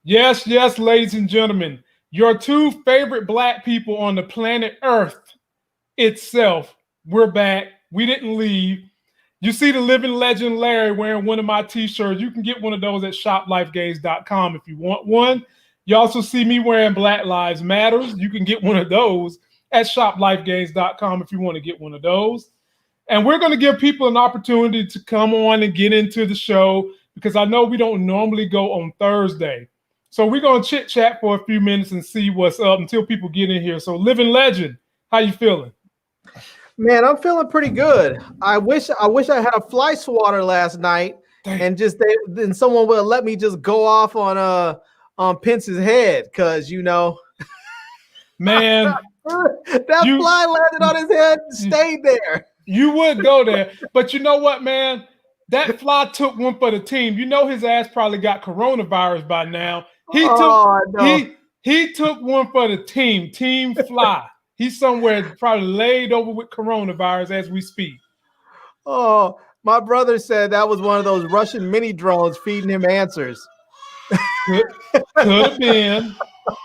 Yes, yes, ladies and gentlemen, your two favorite black people on the planet Earth itself. We're back. We didn't leave. You see the living legend Larry wearing one of my t-shirts. You can get one of those at shoplifegains.com if you want one. You also see me wearing Black Lives Matters. You can get one of those at shoplifegains.com if you want to get one of those. And we're going to give people an opportunity to come on and get into the show because I know we don't normally go on Thursday. So we're going to chit chat for a few minutes and see what's up until people get in here. So living legend, how you feeling? Man, I'm feeling pretty good. I wish I had a fly swatter last night and then someone would let me just go off on Pence's head because man, that fly landed on his head and stayed there. You would go there, but you know what, man? That fly took one for the team. You know his ass probably got coronavirus by now. He took one for the team. Team Fly. He's somewhere probably laid over with coronavirus as we speak. Oh, my brother said that was one of those Russian mini drones feeding him answers. Could have been.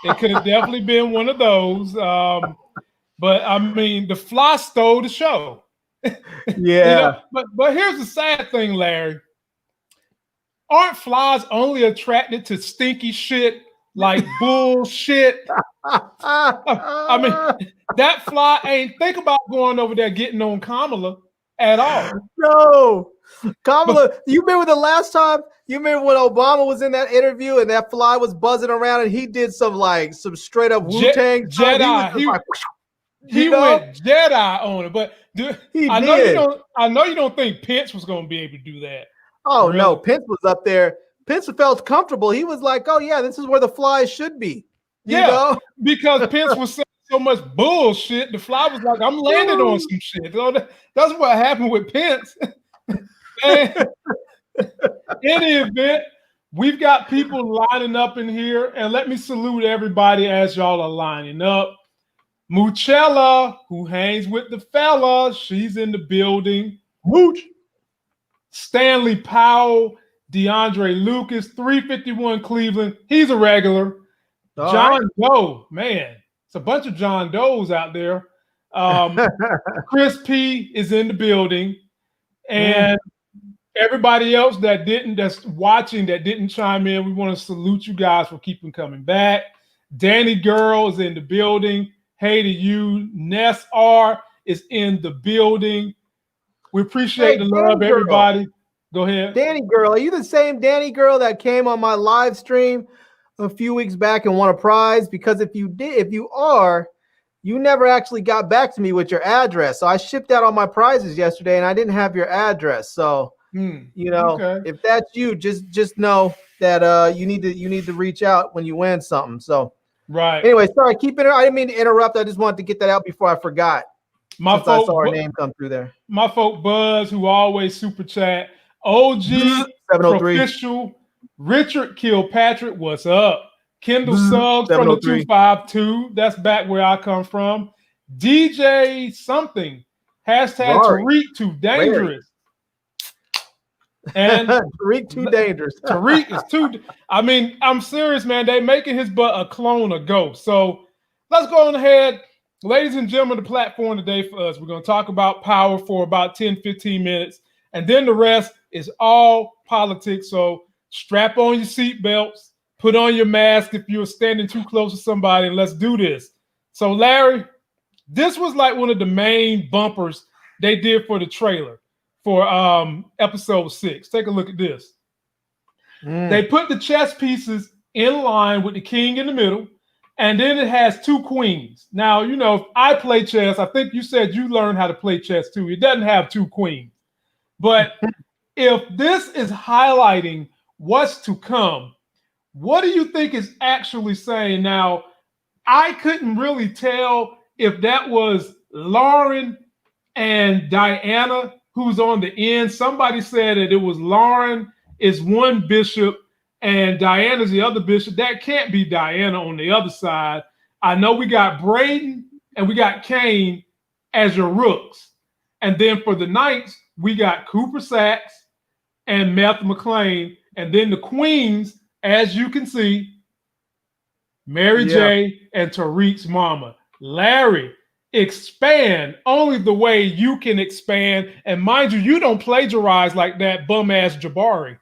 It could have definitely been one of those. But I mean, the fly stole the show. Yeah. But here's the sad thing, Larry. Aren't flies only attracted to stinky shit like bullshit? I mean, that fly ain't think about going over there getting on Kamala at all. No. Kamala, you remember the last time? You remember when Obama was in that interview and that fly was buzzing around and he did some straight up Wu-Tang Jedi. He went Jedi on it, but I know you don't think Pence was going to be able to do that. Oh really? No, Pence was up there. Pence felt comfortable. He was like, "Oh yeah, this is where the flies should be." You know? Because Pence was saying so much bullshit. The fly was like, "I'm landing on some shit." So that's what happened with Pence. And in the event, we've got people lining up in here, and let me salute everybody as y'all are lining up. Muchella, who hangs with the fella, she's in the building. Mooch. Stanley Powell, DeAndre Lucas, 351 Cleveland. He's a regular. John Doe, man, it's a bunch of John Does out there. Chris P is in the building. And everybody else that's watching that didn't chime in, we want to salute you guys for keeping coming back. Danny Girl is in the building. Hey to you. Ness R is in the building. We appreciate the love, everybody. Go ahead. Danny Girl, are you the same Danny Girl that came on my live stream a few weeks back and won a prize? Because if you are, you never actually got back to me with your address. So I shipped out all my prizes yesterday and I didn't have your address. So if that's you, just know that you need to reach out when you win something. So right. Anyway, sorry, I didn't mean to interrupt. I just wanted to get that out before I forgot. I saw our name come through there. My folk Buzz, who always super chat. OG 703. Official Richard Kilpatrick, what's up? Kendall Suggs from the 252. That's back where I come from. DJ something. Hashtag Tariq too dangerous. And Tariq too dangerous. Tariq is too. I mean, I'm serious, man. They making his butt a clone of Ghost. So let's go on ahead. Ladies and gentlemen, the platform today for us, we're going to talk about power for about 10, 15 minutes. And then the rest is all politics. So strap on your seatbelts, put on your mask if you're standing too close to somebody, and let's do this. So, Larry, this was like one of the main bumpers they did for the trailer for episode 6. Take a look at this. They put the chess pieces in line with the king in the middle. And then it has 2 queens. Now, if I play chess, I think you said you learned how to play chess too. It doesn't have 2 queens. But if this is highlighting what's to come, what do you think is actually saying? Now, I couldn't really tell if that was Lauren and Diana who's on the end. Somebody said that it was Lauren is one bishop and Diana's the other bishop. That can't be Diana on the other side. I know we got Braden and we got Kane as your rooks. And then for the knights, we got Cooper Sacks and Meth McLean. And then the queens, as you can see, Mary J. and Tariq's mama. Larry, expand only the way you can expand. And mind you, you don't plagiarize like that bum-ass Jabari.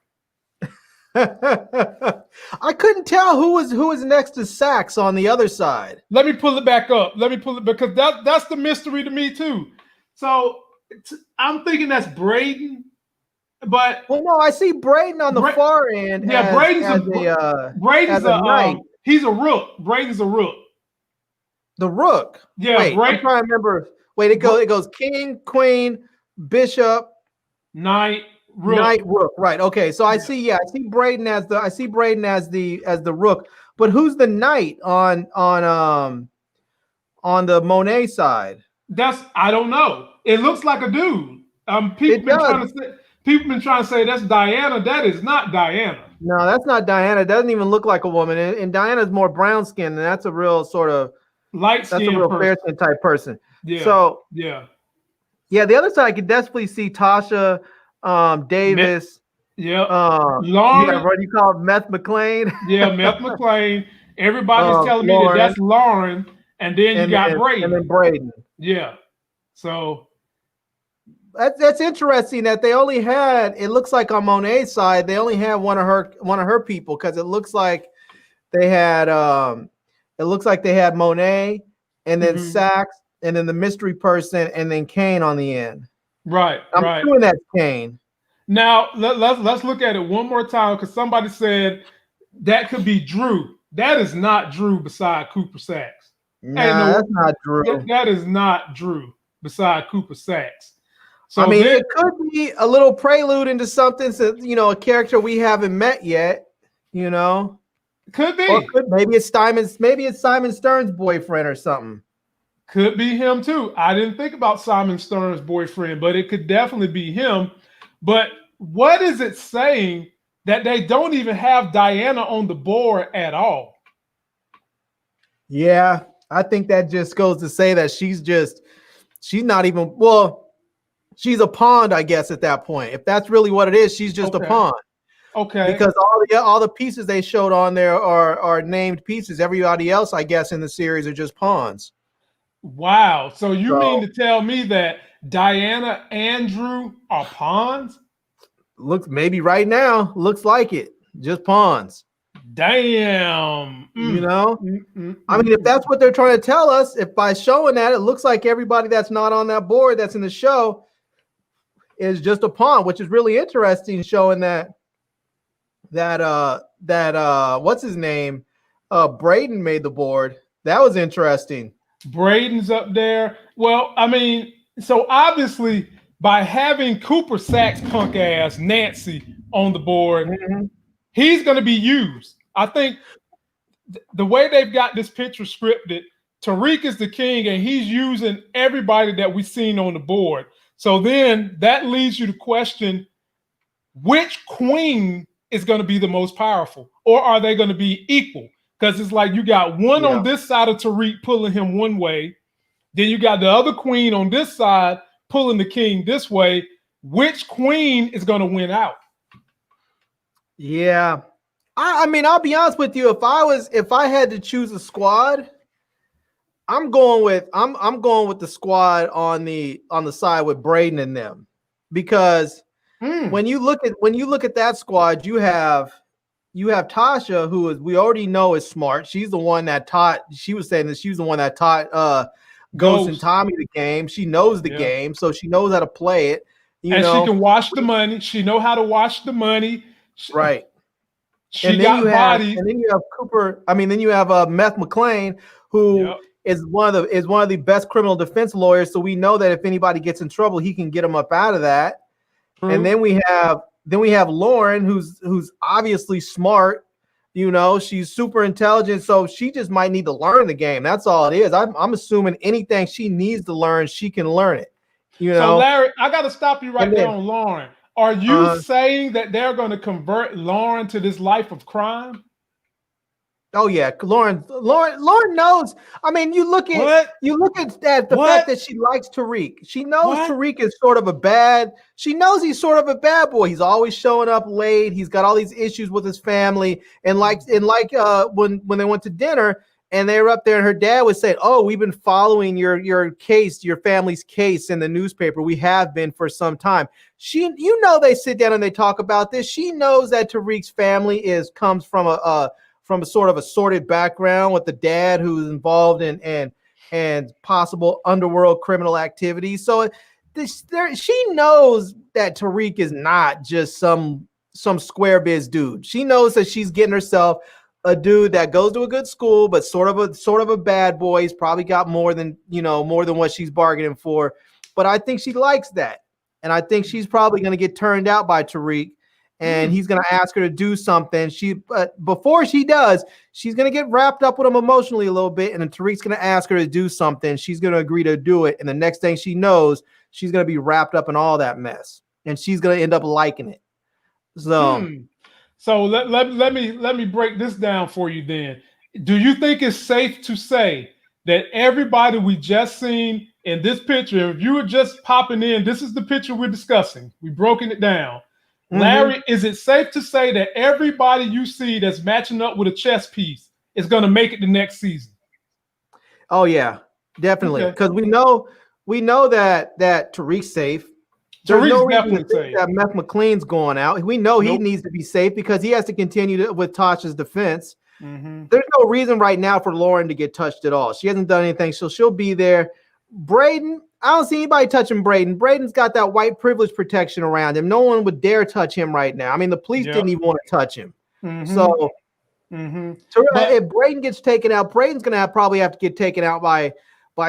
I couldn't tell who was next to Sax on the other side. Let me pull it back up. Let me pull it because that's the mystery to me too. So I'm thinking that's Braden, but well, no, I see Braden on the far end. Yeah, Braden's a knight. He's a rook. Braden's a rook. The rook. Yeah, wait, I'm trying to remember. Wait, it goes king, queen, bishop, knight, rook. Knight, rook. Right. Okay. So I see Braden as the rook. But who's the knight on the Monet side? I don't know. It looks like a dude. People been trying to say that's Diana. That is not Diana. No, that's not Diana. It doesn't even look like a woman. And Diana's more brown skinned, and that's a real sort of light skin. That's a real fair skin type person. Yeah. So yeah. The other side I could definitely see Tasha, Davis. Lauren. What do you call it? Meth McLean? Yeah, Meth McLean. Everybody's telling me that's Lauren, and then you got Braden. And then Braden. Yeah. So that's interesting that they only had. It looks like on Monet's side they only had one of her people because it looks like they had. It looks like they had Monet, and then Sax, and then the mystery person, and then Kane on the end. Right. I'm doing that Kane. Now let's look at it one more time because somebody said that could be Drew. That is not Drew beside Cooper Sax. Nah, that's not Drew. That is not Drew beside Cooper Sax. So I mean, it could be a little prelude into something, a character we haven't met yet. Could be. Or maybe it's Simon Stern's boyfriend or something. Could be him too. I didn't think about Simon Stern's boyfriend, but it could definitely be him. But what is it saying that they don't even have Diana on the board at all? Yeah, I think that just goes to say that she's not even, she's a pawn, I guess, at that point. If that's really what it is, she's just a pawn. Okay. Because all the pieces they showed on there are named pieces. Everybody else, I guess, in the series are just pawns. Wow. So you mean to tell me that Diana and Drew are pawns? Maybe right now, looks like it. Just pawns. Damn. I mean, if that's what they're trying to tell us, if by showing that, it looks like everybody that's not on that board that's in the show is just a pawn, which is really interesting, showing that what's his name? Braden made the board. That was interesting. Braden's up there. Well, I mean, so obviously by having Cooper Sax punk ass Nancy on the board, he's going to be used. I think the way they've got this picture scripted, Tariq is the king and he's using everybody that we've seen on the board. So then that leads you to question which queen is going to be the most powerful, or are they going to be equal? Because it's like you got one on this side of Tariq pulling him one way, then you got the other queen on this side pulling the king this way. Which queen is going to win out? Yeah, I mean, I'll be honest with you. If I had to choose a squad, I'm going with the squad on the side with Braden and them, because when you look at that squad, you have Tasha, who we already know is smart. She's the one that taught. She was saying that she was the one that taught Ghost and Tommy the game. She knows the game, so she knows how to play it. She can wash the money. She know how to wash the money. Right. She got bodies. And then you have Cooper. I mean, then you have Meth McLean, who is one of the best criminal defense lawyers. So we know that if anybody gets in trouble, he can get them up out of that. True. And then we have Lauren, who's obviously smart. She's super intelligent, so she just might need to learn the game. That's all it is. I'm assuming anything she needs to learn, she can learn it. So Larry, I got to stop you right there on Lauren. Are you saying that they're going to convert Lauren to this life of crime? Oh yeah, Lauren knows. I mean, you look at What? the fact What? that she likes Tariq. She knows What? Tariq is sort of a bad. She knows he's sort of a bad boy. He's always showing up late. He's got all these issues with his family. And when they went to dinner and they were up there, and her dad was saying, "Oh, we've been following your case, your family's case in the newspaper. We have been for some time." They sit down and they talk about this. She knows that Tariq's family comes from a sort of a sordid background with the dad who's involved in and possible underworld criminal activities. So she knows that Tariq is not just some square biz dude. She knows that she's getting herself a dude that goes to a good school, but sort of a bad boy. He's probably got more than what she's bargaining for. But I think she likes that. And I think she's probably going to get turned out by Tariq. And he's going to ask her to do something. But before she does, she's going to get wrapped up with him emotionally a little bit. And then Tariq's going to ask her to do something. She's going to agree to do it. And the next thing she knows, she's going to be wrapped up in all that mess. And she's going to end up liking it. So let me break this down for you then. Do you think it's safe to say that everybody we just seen in this picture, if you were just popping in, this is the picture we're discussing. We've broken it down. Larry, is it safe to say that everybody you see that's matching up with a chess piece is going to make it the next season? Oh yeah, definitely. Because we know that Tariq's safe. There's no reason to think that Meth McLean's going out. We know he needs to be safe because he has to continue with Tasha's defense. There's no reason right now for Lauren to get touched at all. She hasn't done anything, so she'll be there. Braden, I don't see anybody touching Braden. Braden's got that white privilege protection around him. No one would dare touch him right now. I mean, the police didn't even want to touch him. So if Braden gets taken out, Braden's going to probably have to get taken out by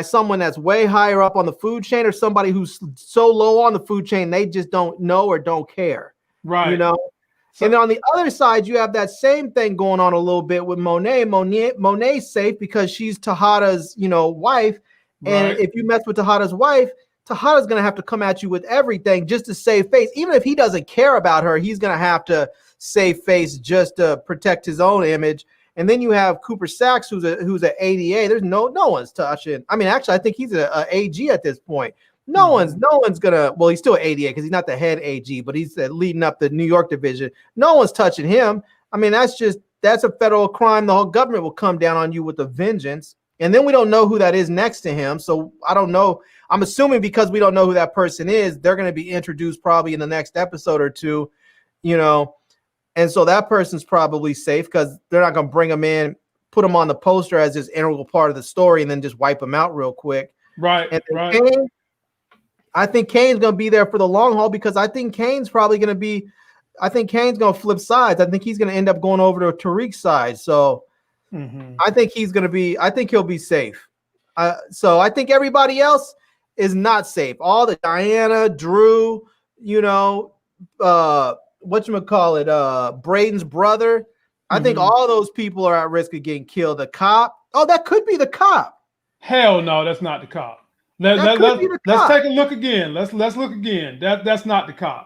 someone that's way higher up on the food chain, or somebody who's so low on the food chain they just don't know or don't care. Right. So, and then on the other side, you have that same thing going on a little bit with Monet. Monet's safe because she's Tejada's, wife. And if you mess with Tejada's wife, Tejada's going to have to come at you with everything just to save face. Even if he doesn't care about her, he's going to have to save face just to protect his own image. And then you have Cooper Sacks, who's an ADA. There's no one's touching. I mean, actually, I think he's a AG at this point. No one's gonna. Well, he's still an ADA because he's not the head AG, but he's leading up the New York division. No one's touching him. I mean, that's a federal crime. The whole government will come down on you with a vengeance. And then we don't know who that is next to him. So I don't know. I'm assuming because we don't know who that person is, they're going to be introduced probably in the next episode or two, And so that person's probably safe because they're not going to bring him in, put him on the poster as this integral part of the story, and then just wipe him out real quick. Right. And Kane, I think Kane's going to be there for the long haul because I think Kane's going to flip sides. I think he's going to end up going over to Tariq's side. So I think he'll be safe. So I think everybody else is not safe. All the Diana, Drew, Braden's brother. I think all those people are at risk of getting killed. The cop. Oh, that could be the cop. Hell no, that's not the cop. Let's take a look again. Let's look again. That's not the cop.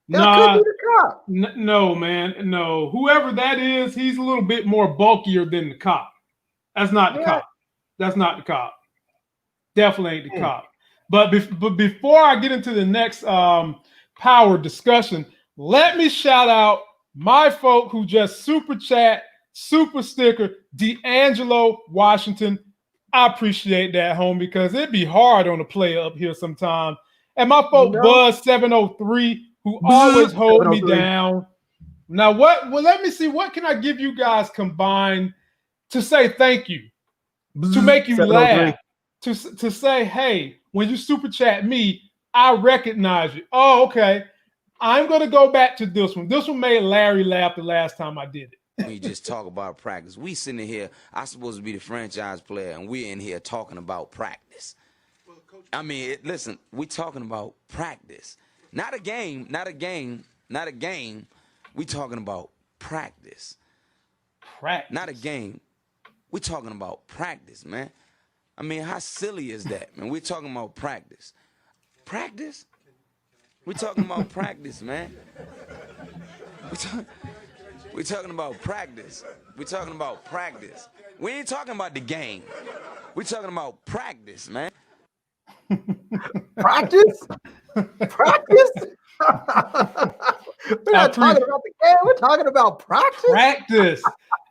That could be the cop. No, man. No. Whoever that is, he's a little bit more bulkier than the cop. That's not the cop. That's not the cop. Definitely ain't the cop. But before I get into the next power discussion, let me shout out my folk who just super chat, super sticker, D'Angelo Washington. I appreciate that, homie, because it'd be hard on the player up here sometime. And my folk Buzz 703, who always hold me down. Now, let me see. What can I give you guys combined to say thank you, to make you laugh, to say, hey, when you super chat me, I recognize you. Oh, okay. I'm going to go back to this one. This one made Larry laugh the last time I did it. We just talk about practice. We sitting here, I'm supposed to be the franchise player, and we're in here talking about practice. I mean, listen, we talking about practice. Not a game. We talking about practice. Not a game. We talking about practice, man. I mean, how silly is that, man? We're talking about practice. Practice? We're talking about practice, man. We talking about practice. We talking about practice. We ain't talking about the game. We talking about practice, man. Practice? Practice? We're not talking about the game. We're talking about practice. Practice.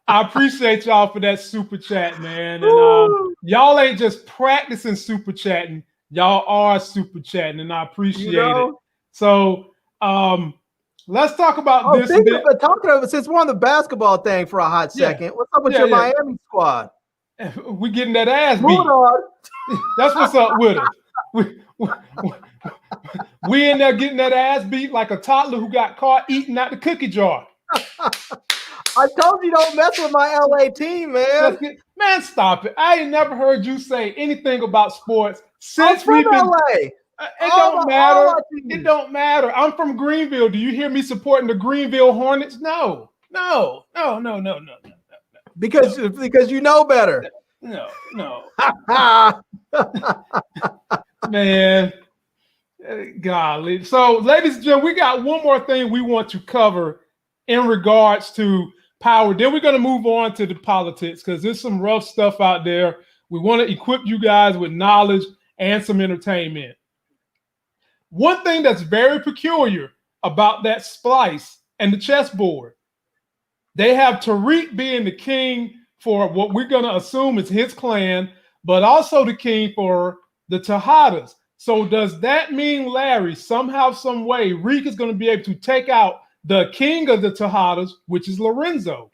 I appreciate y'all for that super chat, man. And y'all ain't just practicing super chatting. Y'all are super chatting, and I appreciate it. So let's talk about this. Since we're on the basketball thing for a hot second, what's up with your Miami squad? We getting that ass beat. That's what's up with us. We in there getting that ass beat like a toddler who got caught eating out the cookie jar. I told you don't mess with my LA team, man. Man, stop it. I ain't never heard you say anything about sports since we've been LA. It don't matter. It don't matter. I'm from Greenville. Do you hear me supporting the Greenville Hornets? No. Because you know better. No. Man. Golly. So, ladies and gentlemen, we got one more thing we want to cover in regards to power. Then we're going to move on to the politics because there's some rough stuff out there. We want to equip you guys with knowledge and some entertainment. One thing that's very peculiar about that splice and the chessboard, they have Tariq being the king for what we're going to assume is his clan, but also the king for the Tejadas. So does that mean, Larry, somehow, some way, Reek is going to be able to take out the king of the Tejadas, which is Lorenzo?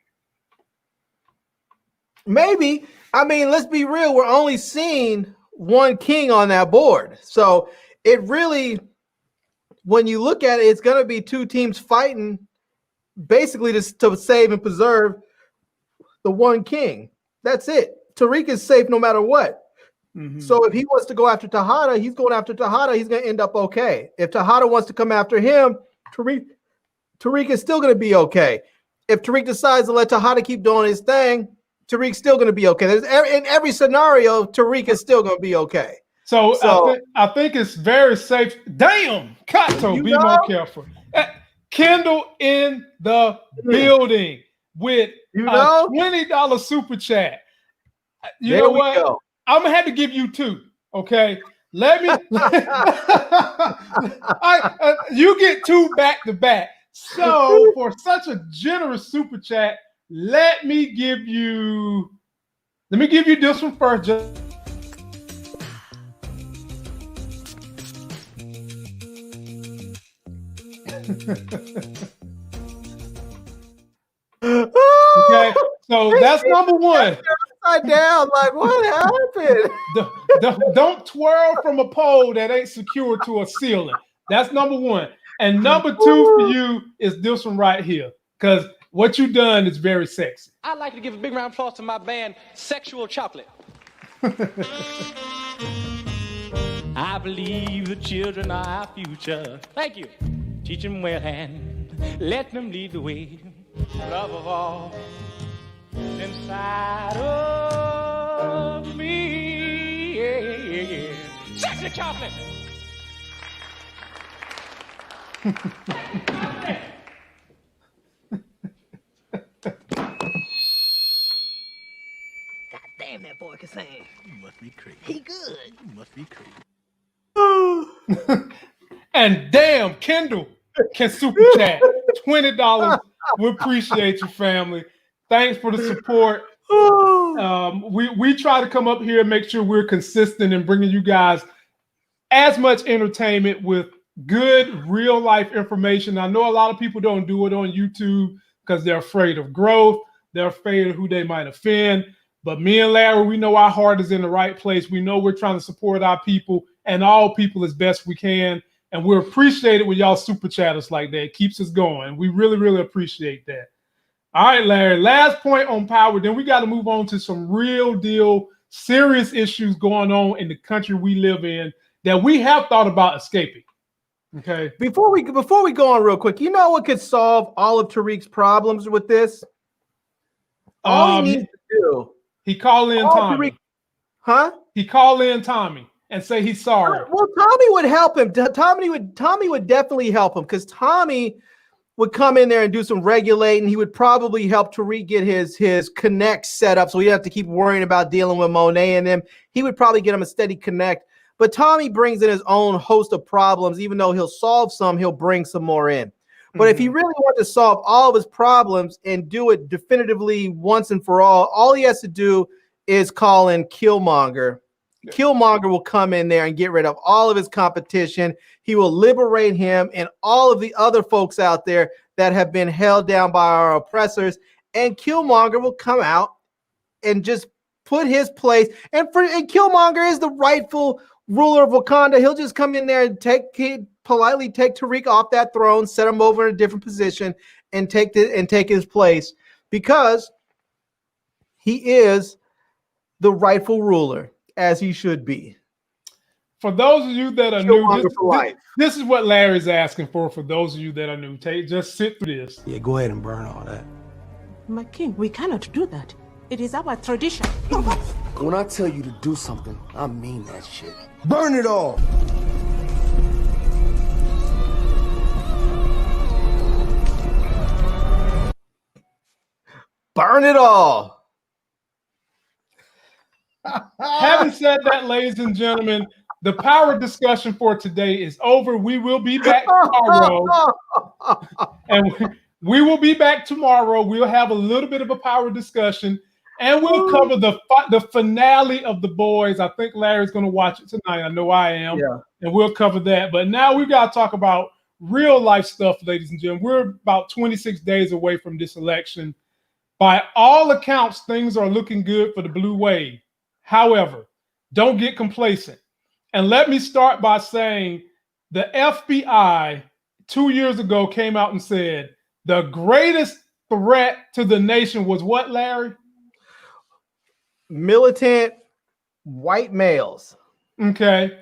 Maybe. I mean, let's be real. We're only seeing one king on that board. So it really, when you look at it, it's going to be two teams fighting basically to save and preserve the one king. That's it. Tariq is safe no matter what. Mm-hmm. So if he wants to go after Tejada, he's going after Tejada. He's going to end up okay. If Tejada wants to come after him, Tariq is still going to be okay. If Tariq decides to let Tejada keep doing his thing, Tariq's still going to be okay. In every scenario, Tariq is still going to be okay. So I think it's very safe. Damn, Kato, be more careful. Kendall in the building with a $20 super chat. You know what? Go. I'm gonna have to give you two. Okay, let me. You get two back to back. So for such a generous super chat, let me give you this one first. Okay, so that's number one. Down, like what happened? Don't twirl from a pole that ain't secured to a ceiling. That's number one. And number two for you is this one right here, because what you done is very sexy. I'd like to give a big round of applause to my band, Sexual Chocolate. I believe the children are our future. Thank you. Teach them well and let them lead the way. Love of all inside of me. Yeah. Sexy Chocolate. God damn, that boy can sing. You must be crazy. He good. You must be crazy. And damn, Kendall can super chat $20. We appreciate you, family. Thanks for the support. We try to come up here and make sure we're consistent in bringing you guys as much entertainment with good real life information. I know a lot of people don't do it on YouTube because they're afraid of growth. They're afraid of who they might offend. But me and Larry, we know our heart is in the right place. We know we're trying to support our people and all people as best we can. And we appreciate it when y'all super chat us like that. It keeps us going. We really, really appreciate that. All right, Larry, last point on power. Then we got to move on to some real deal, serious issues going on in the country we live in that we have thought about escaping. Okay. Before we go on real quick, you know what could solve all of Tariq's problems with this? All he needs to do. He called in Tommy. He called in Tommy and say he's sorry. Well, Tommy would help him. Tommy would definitely help him because Tommy would come in there and do some regulating. He would probably help Tariq get his connect set up, so he didn't have to keep worrying about dealing with Monet and them. He would probably get him a steady connect. But Tommy brings in his own host of problems. Even though he'll solve some, he'll bring some more in. But if he really wanted to solve all of his problems and do it definitively once and for all he has to do is call in Killmonger. Killmonger will come in there and get rid of all of his competition. He will liberate him and all of the other folks out there that have been held down by our oppressors. And Killmonger will come out and just put his place. And Killmonger is the rightful ruler of Wakanda. He'll just come in there and politely take Tariq off that throne, set him over in a different position, and take his place, because he is the rightful ruler, as he should be. For those of you that are new, this is what Larry's asking for. For those of you that are new, just sit through this. Yeah, go ahead and burn all that. My king, we cannot do that. It is our tradition. When I tell you to do something, I mean that shit. Burn it all! Burn it all! Having said that, ladies and gentlemen, the power discussion for today is over. We will be back tomorrow. And we will be back tomorrow. We'll have a little bit of a power discussion. And we'll cover the finale of The Boys. I think Larry's going to watch it tonight. I know I am. Yeah. And we'll cover that. But now we've got to talk about real life stuff, ladies and gentlemen. We're about 26 days away from this election. By all accounts, things are looking good for the blue wave. However, don't get complacent. And let me start by saying the FBI 2 years ago came out and said the greatest threat to the nation was what, Larry? Militant white males. Okay.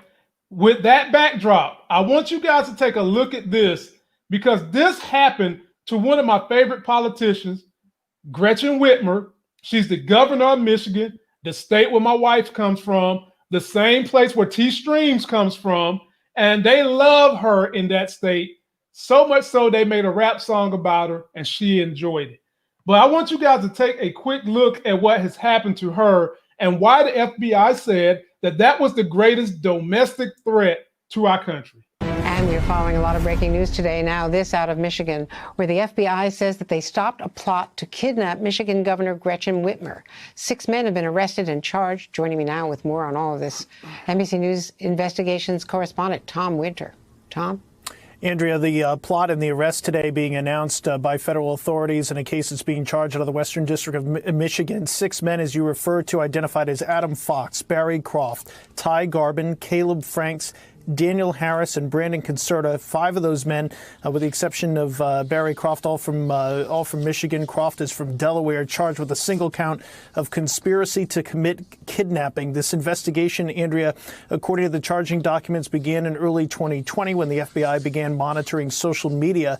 With that backdrop, I want you guys to take a look at this, because this happened to one of my favorite politicians, Gretchen Whitmer. She's the governor of Michigan, the state where my wife comes from, the same place where T Streams comes from, and they love her in that state, so much so they made a rap song about her, and she enjoyed it. But I want you guys to take a quick look at what has happened to her and why the FBI said that was the greatest domestic threat to our country. And we're following a lot of breaking news today. Now, this out of Michigan, where the FBI says that they stopped a plot to kidnap Michigan Governor Gretchen Whitmer. 6 men have been arrested and charged. Joining me now with more on all of this, NBC News investigations correspondent Tom Winter. Tom? Andrea, the plot and the arrest today being announced by federal authorities in a case that's being charged out of the Western District of Michigan. 6 men, as you referred to, identified as Adam Fox, Barry Croft, Ty Garbin, Caleb Franks, Daniel Harris, and Brandon Concerta. 5 of those men, with the exception of Barry Croft, all from Michigan. Croft is from Delaware, charged with a single count of conspiracy to commit kidnapping. This investigation, Andrea, according to the charging documents, began in early 2020 when the FBI began monitoring social media,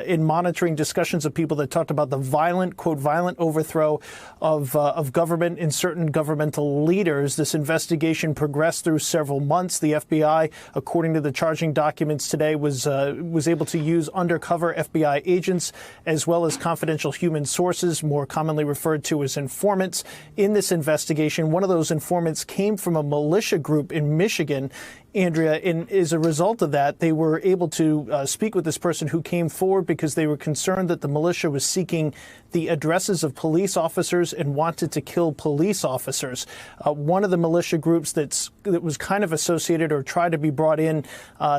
in monitoring discussions of people that talked about the violent, quote, violent overthrow of government and certain governmental leaders. This investigation progressed through several months. The FBI, according to the charging documents today, was able to use undercover FBI agents as well as confidential human sources, more commonly referred to as informants, in this investigation. One of those informants came from a militia group in Michigan, Andrea, and as a result of that, they were able to speak with this person who came forward because they were concerned that the militia was seeking the addresses of police officers and wanted to kill police officers. One of the militia groups that was kind of associated or tried to be brought in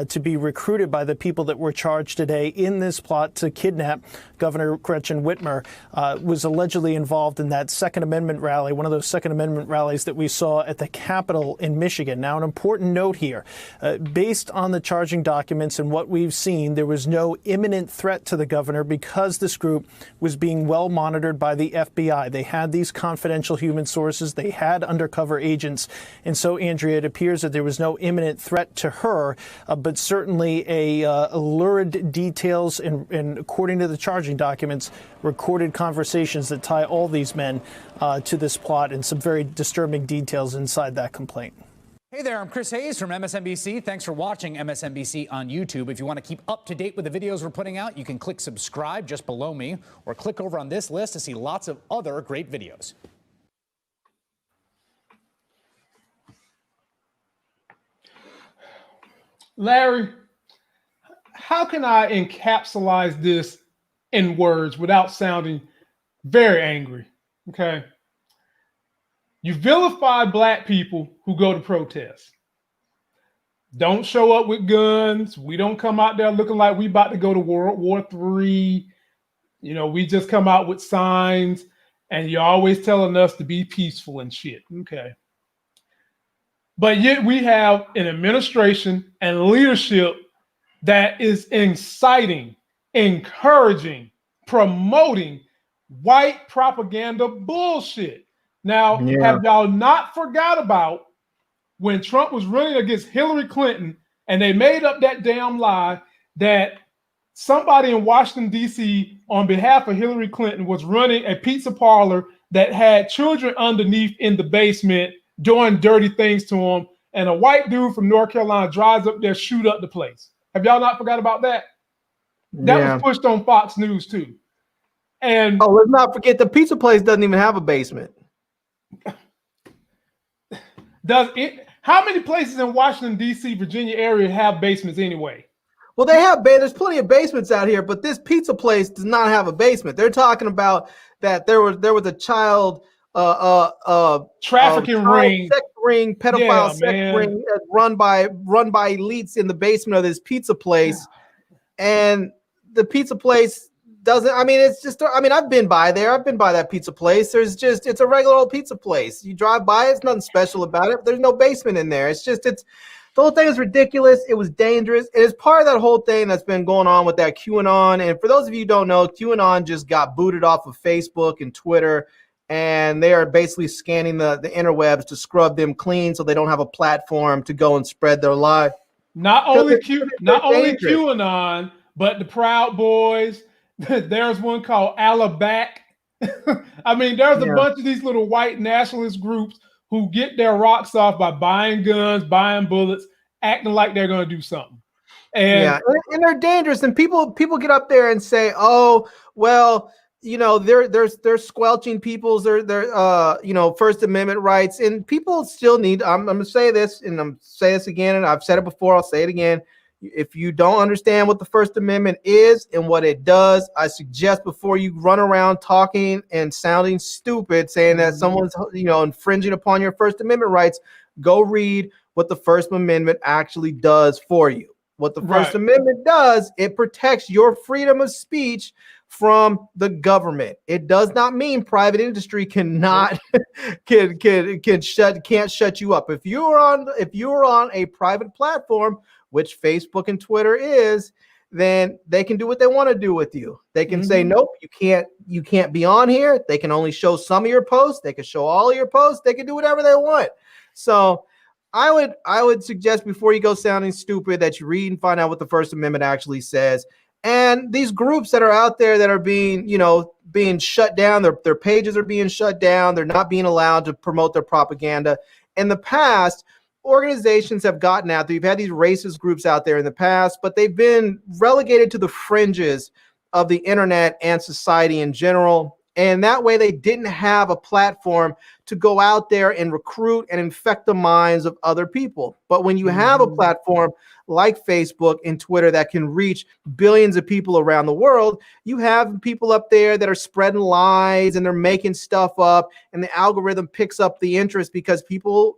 to be recruited by the people that were charged today in this plot to kidnap Governor Gretchen Whitmer was allegedly involved in that Second Amendment rally, one of those Second Amendment rallies that we saw at the Capitol in Michigan. Now, an important note here. Based on the charging documents and what we've seen, there was no imminent threat to the governor because this group was being well monitored by the FBI. They had these confidential human sources. They had undercover agents. And so, Andrea, it appears that there was no imminent threat to her, but certainly lurid details and, according to the charging documents, recorded conversations that tie all these men to this plot and some very disturbing details inside that complaint. Hey there, I'm Chris Hayes from MSNBC. Thanks for watching MSNBC on YouTube. If you want to keep up to date with the videos we're putting out, you can click subscribe just below me or click over on this list to see lots of other great videos. Larry, how can I encapsulate this in words without sounding very angry? Okay. You vilify black people who go to protests. Don't show up with guns. We don't come out there looking like we about to go to World War III. You know, we just come out with signs, and you're always telling us to be peaceful and shit. Okay. But yet we have an administration and leadership that is inciting, encouraging, promoting white propaganda bullshit. Now, have y'all not forgot about when Trump was running against Hillary Clinton and they made up that damn lie that somebody in Washington, D.C. on behalf of Hillary Clinton was running a pizza parlor that had children underneath in the basement doing dirty things to them, and a white dude from North Carolina drives up there, shoot up the place. Have y'all not forgot about that? That was pushed on Fox News too. And let's not forget the pizza place doesn't even have a basement. How many places in Washington, D.C., Virginia area have basements anyway? Well, they have there's plenty of basements out here, but this pizza place does not have a basement. They're talking about that there was a child trafficking ring, sex ring, pedophile sex ring run by elites in the basement of this pizza place, and the pizza place doesn't. I mean, it's just. I mean, I've been by there. I've been by that pizza place. It's a regular old pizza place. You drive by, it's nothing special about it. There's no basement in there. The whole thing is ridiculous. It was dangerous. It is part of that whole thing that's been going on with that QAnon. And for those of you who don't know, QAnon just got booted off of Facebook and Twitter, and they are basically scanning the interwebs to scrub them clean so they don't have a platform to go and spread their lie. Not only QAnon, but the Proud Boys. There's one called Alabac. I mean, there's a bunch of these little white nationalist groups who get their rocks off by buying guns, buying bullets, acting like they're going to do something. And they're dangerous. And people get up there and say, "Oh, well, you know, they're squelching people's First Amendment rights." And people still need. I'm going to say this, and I'm going to say this again, and I've said it before. I'll say it again. If you don't understand what the First Amendment is and what it does, I suggest before you run around talking and sounding stupid, saying that someone's infringing upon your First Amendment rights, go read what the First Amendment actually does for you. What the First Amendment does, it protects your freedom of speech from the government. It does not mean private industry cannot can't shut you up. If you're on a private platform, which Facebook and Twitter is, then they can do what they want to do with you. They can say, nope, you can't be on here. They can only show some of your posts. They can show all of your posts. They can do whatever they want. So I would suggest before you go sounding stupid that you read and find out what the First Amendment actually says. And these groups that are out there that are being shut down, their pages are being shut down. They're not being allowed to promote their propaganda. In the past, organizations have gotten out there. You've had these racist groups out there in the past, but they've been relegated to the fringes of the internet and society in general. And that way they didn't have a platform to go out there and recruit and infect the minds of other people. But when you have a platform like Facebook and Twitter that can reach billions of people around the world, you have people up there that are spreading lies and they're making stuff up, and the algorithm picks up the interest because people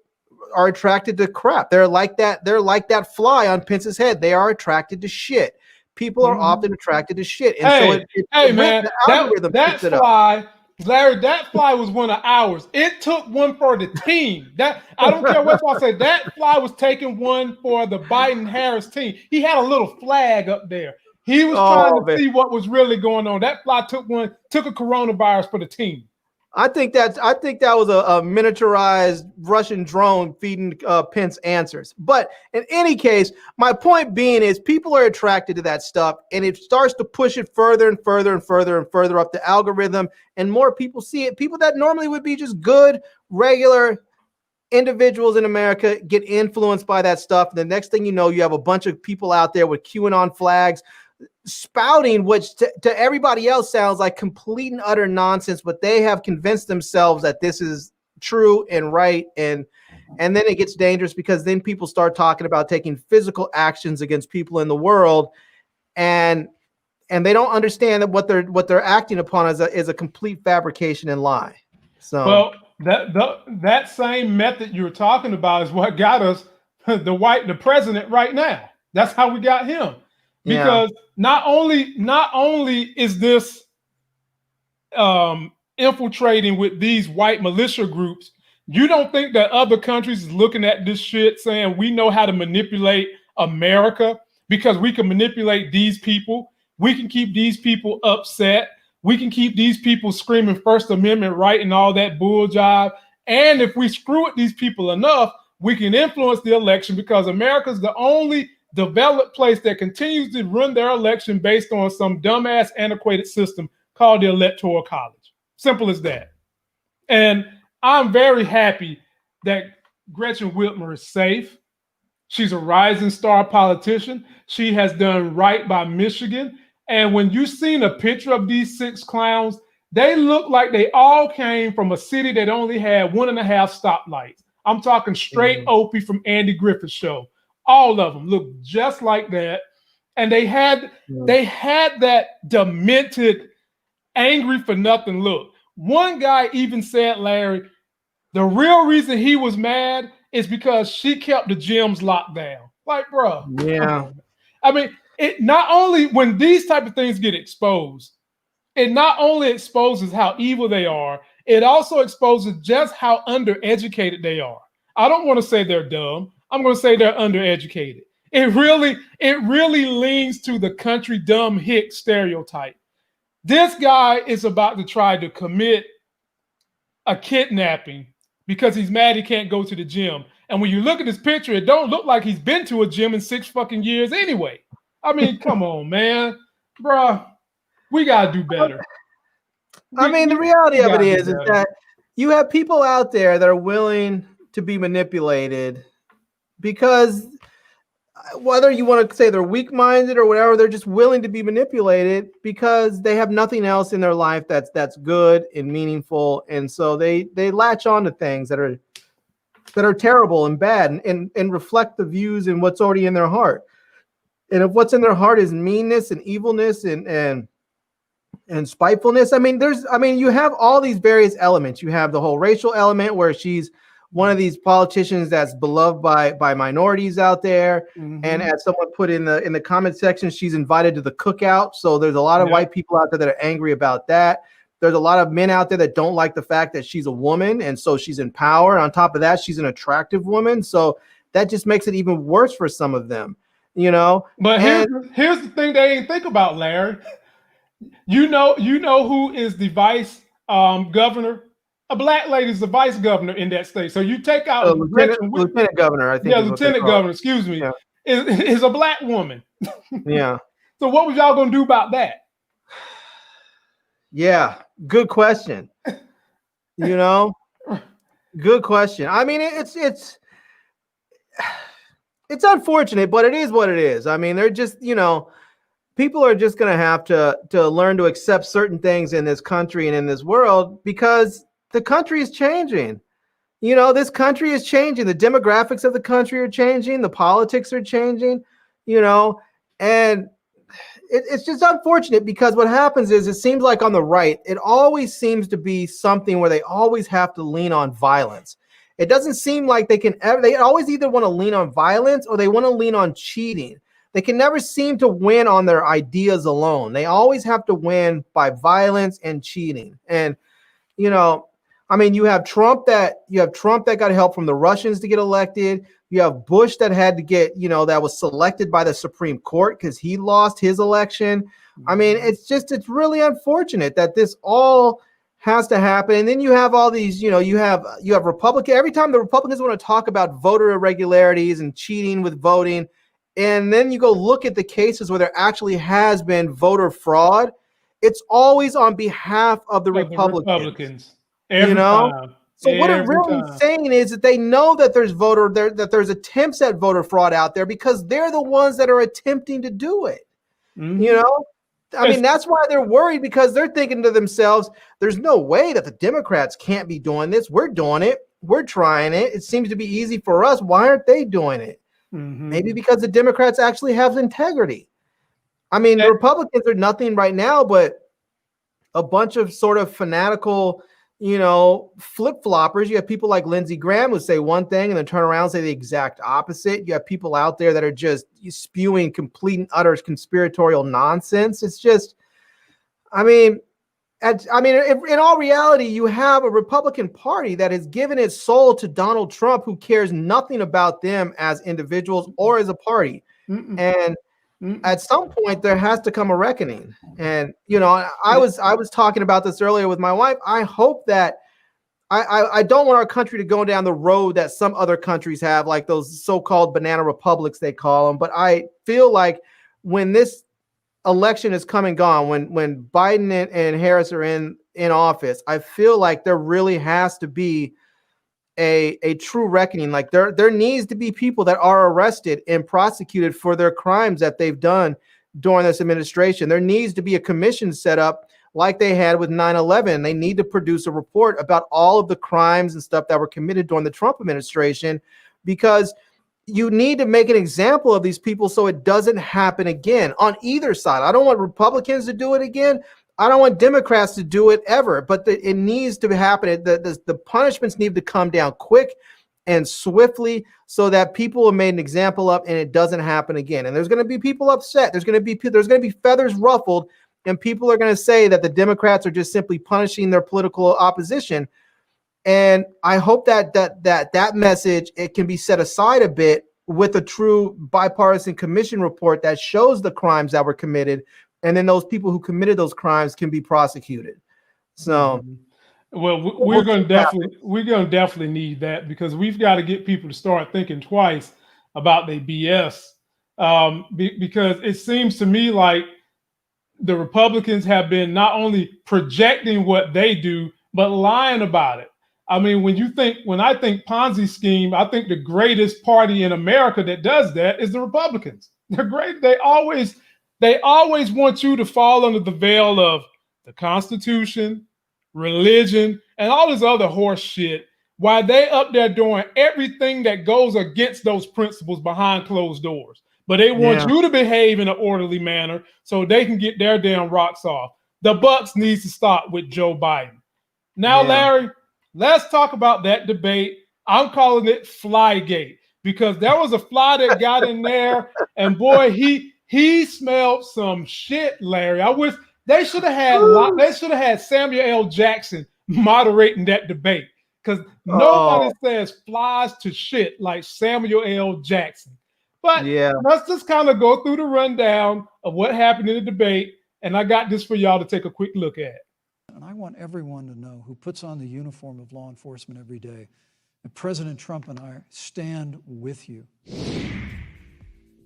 are attracted to crap. They're like that fly on Pence's head. They are attracted to shit. People are often attracted to shit. And that fly, Larry, that fly was one of ours. It took one for the team. That I don't care what I say. That fly was taking one for the Biden-Harris team. He had a little flag up there. He was trying to see what was really going on. That fly took a coronavirus for the team. I think that was a miniaturized Russian drone feeding Pence answers. But in any case, my point being is people are attracted to that stuff, and it starts to push it further and further and further and further up the algorithm, and more people see it. People that normally would be just good, regular individuals in America get influenced by that stuff. The next thing you know, you have a bunch of people out there with QAnon flags spouting, which to everybody else sounds like complete and utter nonsense, but they have convinced themselves that this is true and right. And then it gets dangerous because then people start talking about taking physical actions against people in the world, and they don't understand that what they're acting upon is a complete fabrication and lie. So well, that same method you were talking about is what got us the president right now. That's how we got him. Because not only is this infiltrating with these white militia groups, you don't think that other countries is looking at this shit saying we know how to manipulate America because we can manipulate these people. We can keep these people upset. We can keep these people screaming First Amendment right and all that bull jive. And if we screw with these people enough, we can influence the election because America's the only developed place that continues to run their election based on some dumbass antiquated system called the Electoral College. Simple as that. And I'm very happy that Gretchen Whitmer is safe. She's a rising star politician. She has done right by Michigan. And when you've seen a picture of these 6 clowns, they look like they all came from a city that only had 1.5 stoplights. I'm talking straight Opie from Andy Griffith's show. All of them look just like that. And they had that demented, angry for nothing look. One guy even said, Larry, the real reason he was mad is because she kept the gyms locked down. Like, bro. Yeah. I mean, it not only when these type of things get exposed, it not only exposes how evil they are, it also exposes just how undereducated they are. I don't want to say they're dumb. I'm going to say they're undereducated. It really leans to the country dumb hick stereotype. This guy is about to try to commit a kidnapping because he's mad he can't go to the gym. And when you look at this picture, it don't look like he's been to a gym in 6 fucking years anyway. I mean, come on, man. Bruh, we got to do better. I mean, the reality of it is that you have people out there that are willing to be manipulated because whether you want to say they're weak-minded or whatever, they're just willing to be manipulated because they have nothing else in their life that's good and meaningful. And so they latch on to things that are terrible and bad and reflect the views and what's already in their heart. And if what's in their heart is meanness and evilness and spitefulness, I mean, you have all these various elements. You have the whole racial element where she's one of these politicians that's beloved by minorities out there. Mm-hmm. And as someone put in the comment section, she's invited to the cookout. So there's a lot of white people out there that are angry about that. There's a lot of men out there that don't like the fact that she's a woman. And so she's in power. On top of that, she's an attractive woman. So that just makes it even worse for some of them, you know? But here's the thing they didn't think about, Larry. You know who is the vice governor? A black lady is the vice governor in that state. So you take out lieutenant governor, I think. Yeah, lieutenant governor, excuse me, is a black woman. Yeah. So what was y'all gonna do about that? Yeah, good question. You know, good question. I mean, it's unfortunate, but it is what it is. I mean, they're just, you know, people are just gonna have to learn to accept certain things in this country and in this world because the country is changing. You know, this country is changing. The demographics of the country are changing. The politics are changing, you know, and it's just unfortunate because what happens is it seems like on the right, it always seems to be something where they always have to lean on violence. It doesn't seem like they always either want to lean on violence or they want to lean on cheating. They can never seem to win on their ideas alone. They always have to win by violence and cheating. And, you know, I mean, you have Trump that got help from the Russians to get elected. You have Bush that had to get, you know, that was selected by the Supreme Court because he lost his election. I mean, it's really unfortunate that this all has to happen. And then you have all these, you know, you have Republicans. Every time the Republicans want to talk about voter irregularities and cheating with voting, and then you go look at the cases where there actually has been voter fraud, it's always on behalf of the Republicans. Every time. So what it really saying is that they know that there's attempts at voter fraud out there because they're the ones that are attempting to do it. Mm-hmm. You know, I mean, that's why they're worried, because they're thinking to themselves, there's no way that the Democrats can't be doing this. We're doing it. We're trying it. It seems to be easy for us. Why aren't they doing it? Mm-hmm. Maybe because the Democrats actually have integrity. I mean, the Republicans are nothing right now but a bunch of sort of fanatical, you know, flip-floppers. You have people like Lindsey Graham who say one thing and then turn around and say the exact opposite. You have people out there that are just spewing complete and utter conspiratorial nonsense. It's just, I mean, in all reality, you have a Republican Party that has given its soul to Donald Trump, who cares nothing about them as individuals or as a party. And at some point, there has to come a reckoning. And, you know, I was talking about this earlier with my wife. I hope that I don't want our country to go down the road that some other countries have, like those so-called banana republics, they call them. But I feel like when this election is come and gone, when Biden and Harris are in office, I feel like there really has to be a true reckoning. Like there needs to be people that are arrested and prosecuted for their crimes that they've done during this administration. There needs to be a commission set up like they had with 9/11. They need to produce a report about all of the crimes and stuff that were committed during the Trump administration, because you need to make an example of these people so it doesn't happen again on either side. I don't want Republicans to do it again. I don't want Democrats to do it ever, but it needs to happen. The punishments need to come down quick and swiftly so that people are made an example of and it doesn't happen again. And there's going to be people upset. There's going to be feathers ruffled, and people are going to say that the Democrats are just simply punishing their political opposition. And I hope that message, it can be set aside a bit with a true bipartisan commission report that shows the crimes that were committed, and then those people who committed those crimes can be prosecuted. So, well, we're going to definitely need that, because we've got to get people to start thinking twice about their BS, because it seems to me like the Republicans have been not only projecting what they do, but lying about it. I mean, when I think Ponzi scheme, I think the greatest party in America that does that is the Republicans. They're great. They always want you to fall under the veil of the Constitution, religion, and all this other horse shit, while they up there doing everything that goes against those principles behind closed doors. But they want you to behave in an orderly manner so they can get their damn rocks off. The bucks needs to stop with Joe Biden. Now, Larry, let's talk about that debate. I'm calling it Flygate, because there was a fly that got in there, and boy, he smelled some shit, Larry. I wish they should have had Samuel L. Jackson moderating that debate, because nobody says flies to shit like Samuel L. Jackson. But let's just kind of go through the rundown of what happened in the debate, and I got this for y'all to take a quick look at. And I want everyone to know who puts on the uniform of law enforcement every day that President Trump and I stand with you.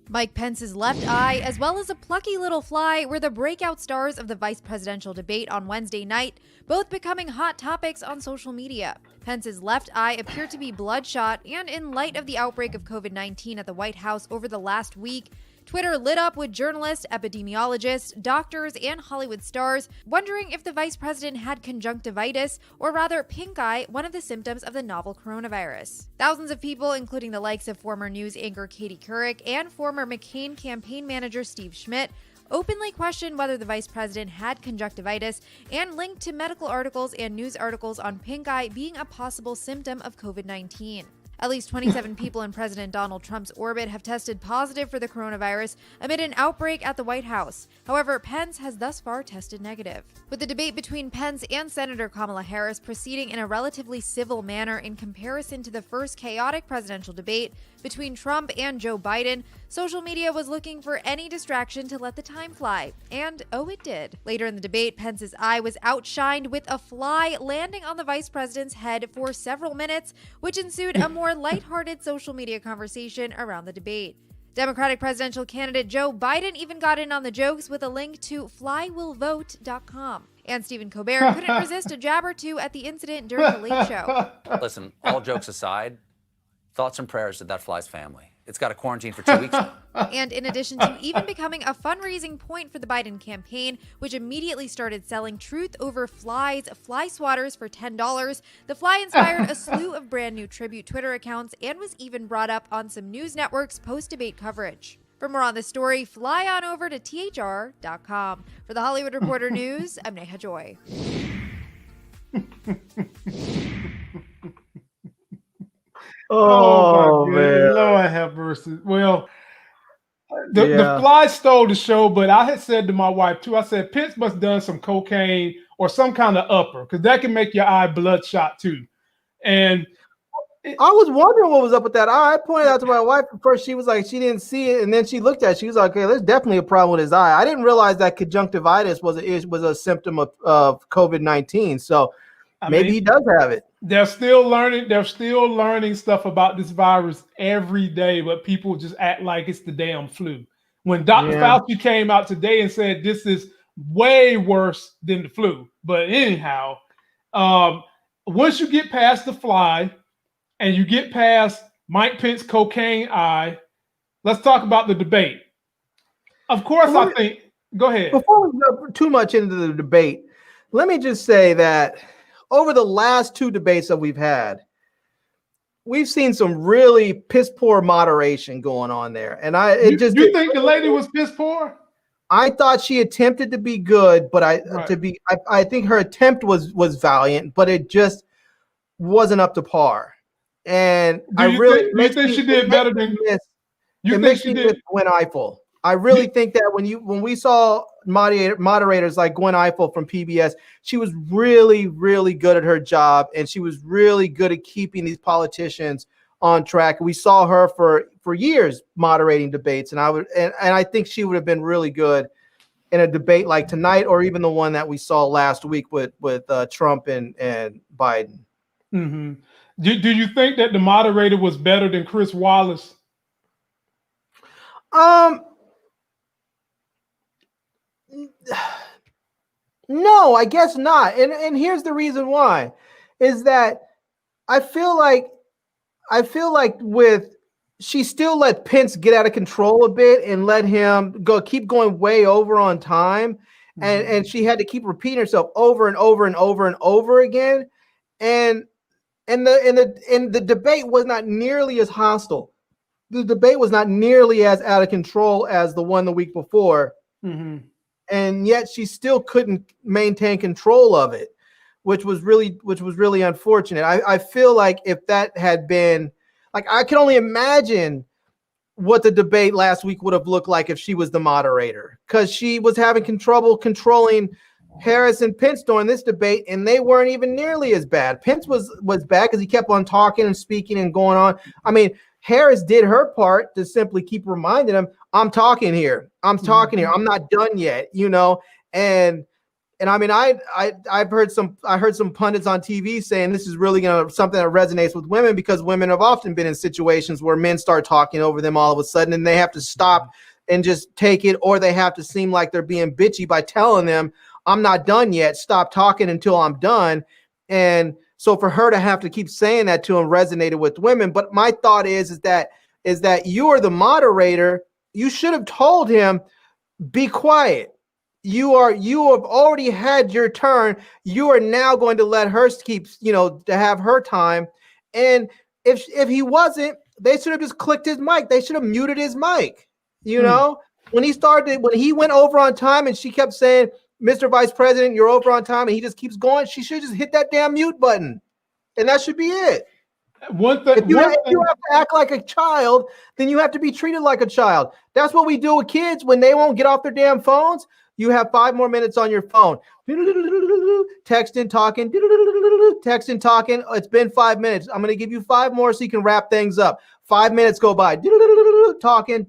Mike Pence's left eye, as well as a plucky little fly, were the breakout stars of the vice presidential debate on Wednesday night, both becoming hot topics on social media. Pence's left eye appeared to be bloodshot, and in light of the outbreak of COVID-19 at the White House over the last week, Twitter lit up with journalists, epidemiologists, doctors, and Hollywood stars wondering if the vice president had conjunctivitis, or rather pink eye, one of the symptoms of the novel coronavirus. Thousands of people, including the likes of former news anchor Katie Couric and former McCain campaign manager Steve Schmidt, openly questioned whether the vice president had conjunctivitis and linked to medical articles and news articles on pink eye being a possible symptom of COVID-19. At least 27 people in President Donald Trump's orbit have tested positive for the coronavirus amid an outbreak at the White House. However, Pence has thus far tested negative. With the debate between Pence and Senator Kamala Harris proceeding in a relatively civil manner in comparison to the first chaotic presidential debate between Trump and Joe Biden, social media was looking for any distraction to let the time fly. And oh, it did. Later in the debate, Pence's eye was outshined with a fly landing on the vice president's head for several minutes, which ensued a more lighthearted social media conversation around the debate. Democratic presidential candidate Joe Biden even got in on the jokes with a link to flywillvote.com. And Stephen Colbert couldn't resist a jab or two at the incident during the Late Show. Listen, all jokes aside, thoughts and prayers to that fly's family. It's got to quarantine for 2 weeks now. And in addition to even becoming a fundraising point for the Biden campaign, which immediately started selling Truth Over Flies fly swatters for $10, the fly inspired a slew of brand new tribute Twitter accounts and was even brought up on some news networks' post-debate coverage. For more on this story, fly on over to thr.com. For the Hollywood Reporter News, I'm Neha Joy. Oh my goodness. man. Lord have mercy. Well, the fly stole the show, but I had said to my wife too, I said, Pence must have done some cocaine or some kind of upper, because that can make your eye bloodshot too. And I was wondering what was up with that eye. I pointed out to my wife at first. She was like, she didn't see it, and then she looked at it. She was like, okay, there's definitely a problem with his eye. I didn't realize that conjunctivitis was a symptom of COVID-19. So maybe he does have it. They're still learning. They're still learning stuff about this virus every day, but people just act like it's the damn flu. When Dr. Fauci came out today and said this is way worse than the flu. But anyhow, once you get past the fly and you get past Mike Pence cocaine eye, let's talk about the debate. Of course, I think. Go ahead. Before we go too much into the debate, let me just say that over the last two debates that we've had, we've seen some really piss poor moderation going on there. And you think the lady was piss poor? I thought she attempted to be good, but I think her attempt was valiant, but it just wasn't up to par. And do you think she did better than Gwen Ifill? I really think that when we saw moderators like Gwen Ifill from PBS, she was really, really good at her job, and she was really good at keeping these politicians on track. We saw her for years moderating debates, and I think she would have been really good in a debate like tonight, or even the one that we saw last week with Trump and Biden. Mm-hmm. Do you think that the moderator was better than Chris Wallace? No, I guess not. And here's the reason why, is that I feel like she still let Pence get out of control a bit and let him keep going way over on time. And she had to keep repeating herself over and over and over and over again. And the debate was not nearly as hostile. The debate was not nearly as out of control as the one the week before. Mm-hmm. And yet she still couldn't maintain control of it, which was really unfortunate. I feel like if that had been, like, I can only imagine what the debate last week would have looked like if she was the moderator, because she was having trouble controlling Harris and Pence during this debate, and they weren't even nearly as bad. Pence was bad because he kept on talking and speaking and going on. I mean, Harris did her part to simply keep reminding him, I'm talking here. I'm talking here. I'm not done yet, And I mean, I heard some pundits on TV saying this is really something that resonates with women, because women have often been in situations where men start talking over them all of a sudden, and they have to stop and just take it, or they have to seem like they're being bitchy by telling them, I'm not done yet. Stop talking until I'm done. And so for her to have to keep saying that to him resonated with women. But my thought is that you are the moderator. You should have told him, be quiet. You have already had your turn. You are now going to let her keep, to have her time. And if he wasn't, they should have just clicked his mic. They should have muted his mic. When he went over on time and she kept saying, Mr. Vice President, you're over on time, and he just keeps going, she should just hit that damn mute button. And that should be it. If you have to act like a child, then you have to be treated like a child. That's what we do with kids when they won't get off their damn phones. You have 5 more minutes on your phone. Texting, talking, texting, talking. It's been 5 minutes. I'm going to give you 5 more so you can wrap things up. 5 minutes go by. Talking,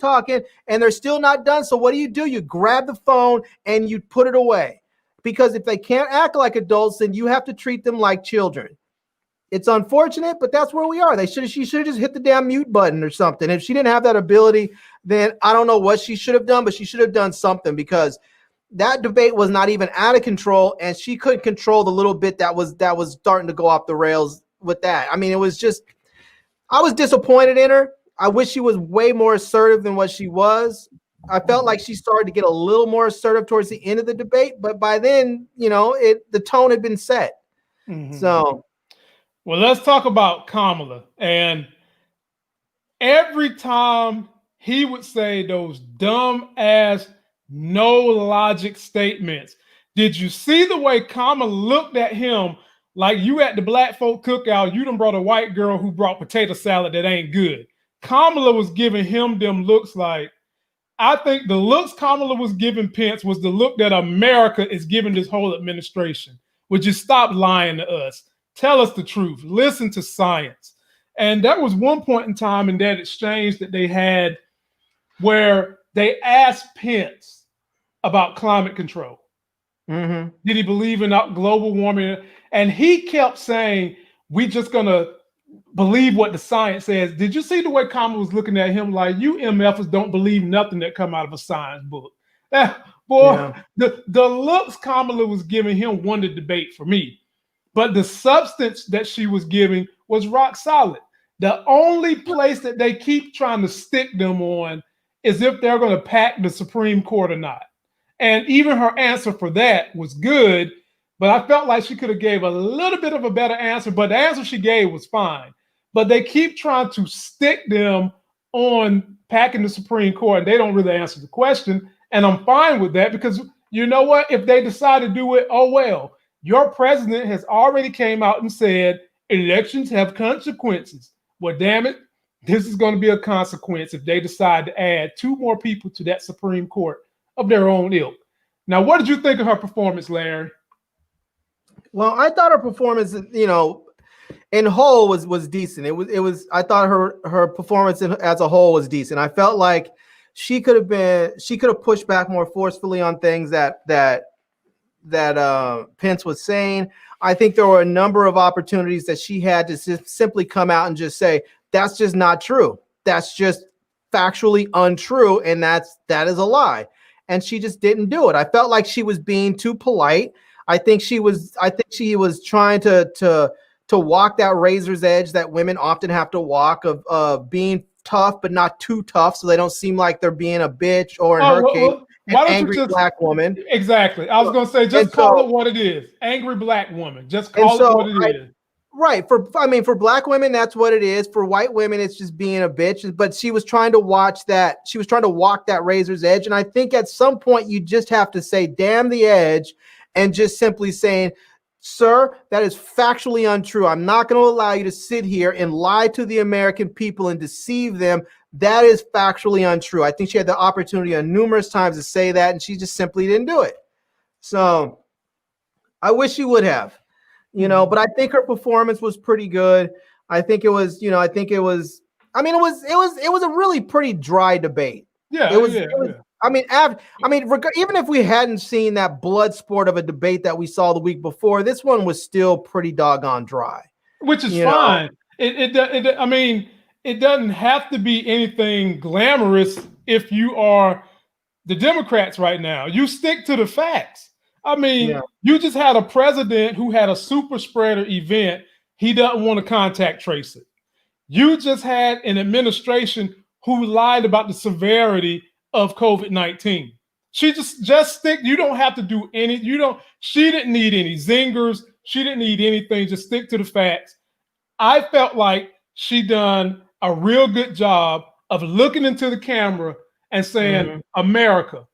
talking, and they're still not done. So what do? You grab the phone and you put it away. Because if they can't act like adults, then you have to treat them like children. It's unfortunate, but that's where we are. She should have just hit the damn mute button or something. If she didn't have that ability, then I don't know what she should have done, but she should have done something, because that debate was not even out of control, and she couldn't control the little bit that was starting to go off the rails with that. I mean, it was just, I was disappointed in her. I wish she was way more assertive than what she was. I felt like she started to get a little more assertive towards the end of the debate, but by then, the tone had been set. So, well, let's talk about Kamala. And every time he would say those dumb ass, no logic statements. Did you see the way Kamala looked at him like you at the black folk cookout? You done brought a white girl who brought potato salad that ain't good. Kamala was giving him them looks like, I think the looks Kamala was giving Pence was the look that America is giving this whole administration. Would you stop lying to us? Tell us the truth. Listen to science. And that was one point in time in that exchange that they had where they asked Pence about climate control. Did he believe in global warming? And he kept saying, we just going to believe what the science says. Did you see the way Kamala was looking at him like, you MFers don't believe nothing that come out of a science book? The looks Kamala was giving him won the debate for me. But the substance that she was giving was rock solid. The only place that they keep trying to stick them on is if they're going to pack the Supreme Court or not. And even her answer for that was good, but I felt like she could have gave a little bit of a better answer, but the answer she gave was fine. But they keep trying to stick them on packing the Supreme Court, and they don't really answer the question. And I'm fine with that because you know what? If they decide to do it, oh well. Your president has already came out and said elections have consequences. Well, damn it, this is going to be a consequence if they decide to add 2 more people to that Supreme Court of their own ilk. Now, what did you think of her performance, Larry? Well, I thought her performance, in whole was decent. It was. I thought her performance as a whole was decent. I felt like she could have pushed back more forcefully on things that Pence was saying. I think there were a number of opportunities that she had to simply come out and just say, that's just not true. That's just factually untrue. And that is a lie. And she just didn't do it. I felt like she was being too polite. I think she was trying to walk that razor's edge that women often have to walk of being tough, but not too tough. So they don't seem like they're being a bitch or in her case, an angry black woman. Exactly. I was going to say, just call it what it is. Angry black woman. Just call it what it is. Right. For black women, that's what it is. For white women, it's just being a bitch. But she was trying to watch that. She was trying to walk that razor's edge. And I think at some point you just have to say, damn the edge, and just simply saying, sir, that is factually untrue. I'm not going to allow you to sit here and lie to the American people and deceive them. That is factually untrue. I think she had the opportunity on numerous times to say that, and she just simply didn't do it. So I wish she would have, but I think her performance was pretty good. I think it was, it was a really pretty dry debate. Yeah. It was. Even if we hadn't seen that blood sport of a debate that we saw the week before, this one was still pretty doggone dry. Which is fine. It doesn't have to be anything glamorous if you are the Democrats right now. You stick to the facts. You just had a president who had a super spreader event. He doesn't want to contact trace it. You just had an administration who lied about the severity of COVID-19. She just stick. You don't have to do any. She didn't need any zingers. She didn't need anything. Just stick to the facts. I felt like she done a real good job of looking into the camera and saying, America,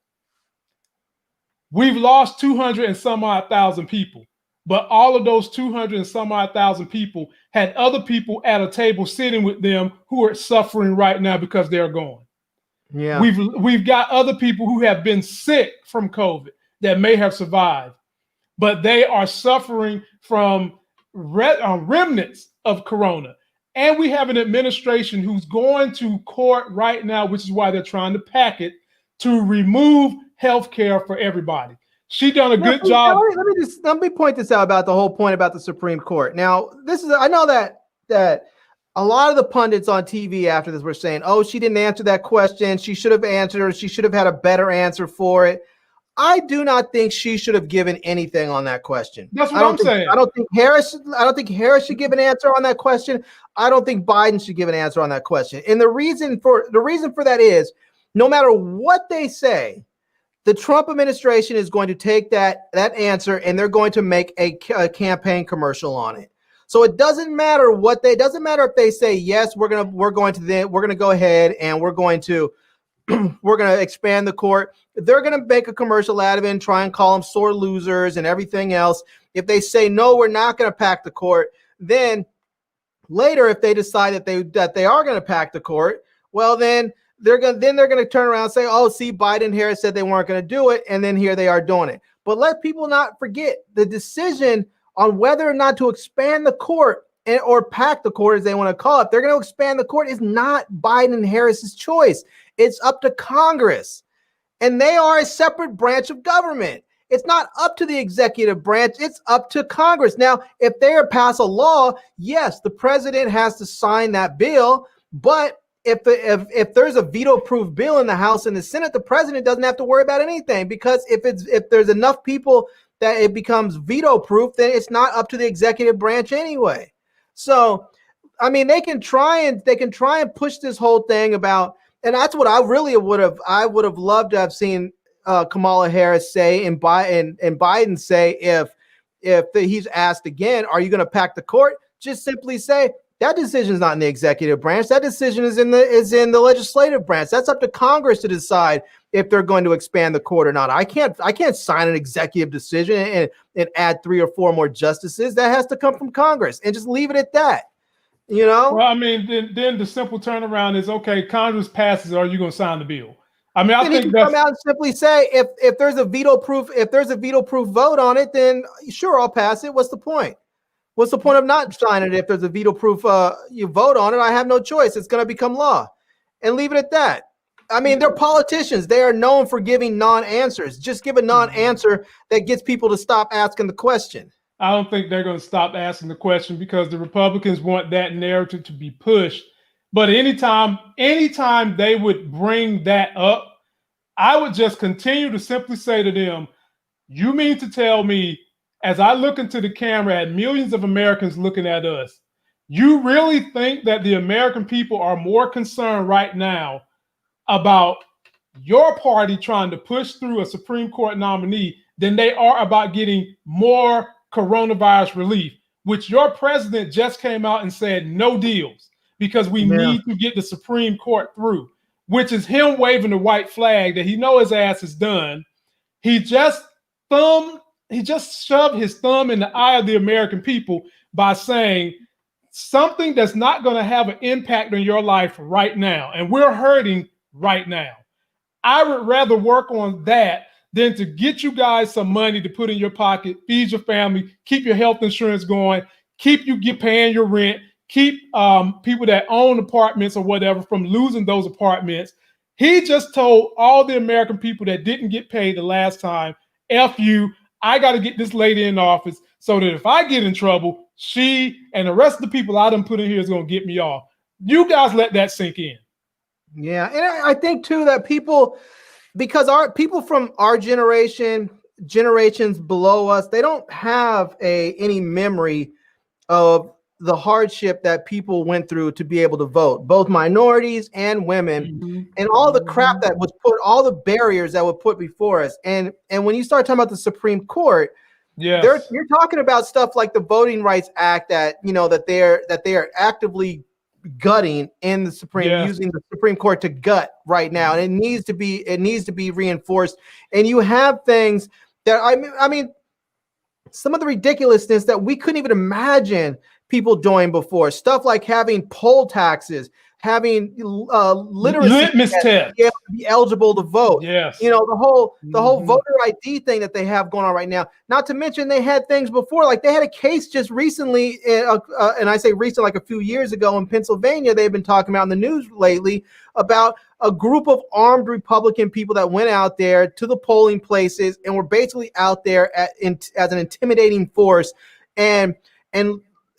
we've lost 200 and some odd thousand people, but all of those 200 and some odd thousand people had other people at a table sitting with them who are suffering right now because they're gone. Yeah, we've got other people who have been sick from COVID that may have survived, but they are suffering from remnants of corona. And we have an administration who's going to court right now, which is why they're trying to pack it to remove health care for everybody. She done a good job. Let me point this out about the whole point about the Supreme Court. Now, I know that a lot of the pundits on TV after this were saying, oh, she didn't answer that question. She should have answered, or she should have had a better answer for it. I do not think she should have given anything on that question. That's what I'm saying. I don't think Harris should give an answer on that question. I don't think Biden should give an answer on that question. And the reason for that is, no matter what they say, the Trump administration is going to take that answer and they're going to make a campaign commercial on it. So it doesn't matter if they say yes, we're going to go ahead and we're going to expand the court. They're going to make a commercial out of it and try and call them sore losers and everything else. If they say no, we're not going to pack the court, then later if they decide that they are going to pack the court, well then they're going to turn around and say, oh, see, Biden and Harris said they weren't going to do it, and then here they are doing it. But let people not forget the decision on whether or not to expand the court or pack the court, as they want to call it. They're going to expand the court is not Biden and Harris's choice. It's up to Congress, and they are a separate branch of government. It's not up to the executive branch. It's up to Congress. Now, if they pass a law, yes, the president has to sign that bill, but if there's a veto-proof bill in the House and the Senate, the president doesn't have to worry about anything, because if there's enough people that it becomes veto-proof, then it's not up to the executive branch anyway. So, I mean, they can try and push this whole thing about, and that's what I really would have loved to have seen Kamala Harris say and Biden say if he's asked again, are you going to pack the court? Just simply say, that decision is not in the executive branch. That decision is in the legislative branch. That's up to Congress to decide if they're going to expand the court or not. I can't sign an executive decision and add 3 or 4 more justices. That has to come from Congress, and just leave it at that. You know? Well, I mean, then the simple turnaround is, okay, Congress passes, are you going to sign the bill? I mean, I think that's, come out and simply say, if there's a veto-proof vote on it, then sure, I'll pass it. What's the point? What's the point of not signing it if there's a veto-proof you vote on it? I have no choice. It's going to become law, and leave it at that. I mean, they're politicians. They are known for giving non-answers. Just give a non-answer that gets people to stop asking the question. I don't think they're going to stop asking the question, because the Republicans want that narrative to be pushed. But anytime they would bring that up, I would just continue to simply say to them, you mean to tell me, as I look into the camera at millions of Americans looking at us, you really think that the American people are more concerned right now about your party trying to push through a Supreme Court nominee than they are about getting more coronavirus relief, which your president just came out and said no deals, because we need to get the Supreme Court through, which is him waving the white flag that he know his ass is done. He just shoved his thumb in the eye of the American people by saying something that's not going to have an impact on your life right now. And we're hurting right now. I would rather work on that than to get you guys some money to put in your pocket, feed your family, keep your health insurance going, keep you paying your rent, keep people that own apartments or whatever from losing those apartments. He just told all the American people that didn't get paid the last time, F you, I got to get this lady in office so that if I get in trouble, she and the rest of the people I done put in here is going to get me off. You guys let that sink in. Yeah, and I think too that because our people from our generations below us, they don't have any memory of the hardship that people went through to be able to vote, both minorities and women, and all the crap that was put, all the barriers that were put before us. And when you start talking about the Supreme Court, you're talking about stuff like the Voting Rights Act that they are actively gutting in the using the Supreme Court to gut right now, and it needs to be reinforced. And you have things that I mean some of the ridiculousness that we couldn't even imagine people doing before, stuff like having poll taxes, having litmus tests to be eligible to vote. Yes, the whole voter ID thing that they have going on right now. Not to mention they had things before, like they had a case just recently, and I say recent, like a few years ago in Pennsylvania. They've been talking about in the news lately about a group of armed Republican people that went out there to the polling places and were basically out there as an intimidating force, and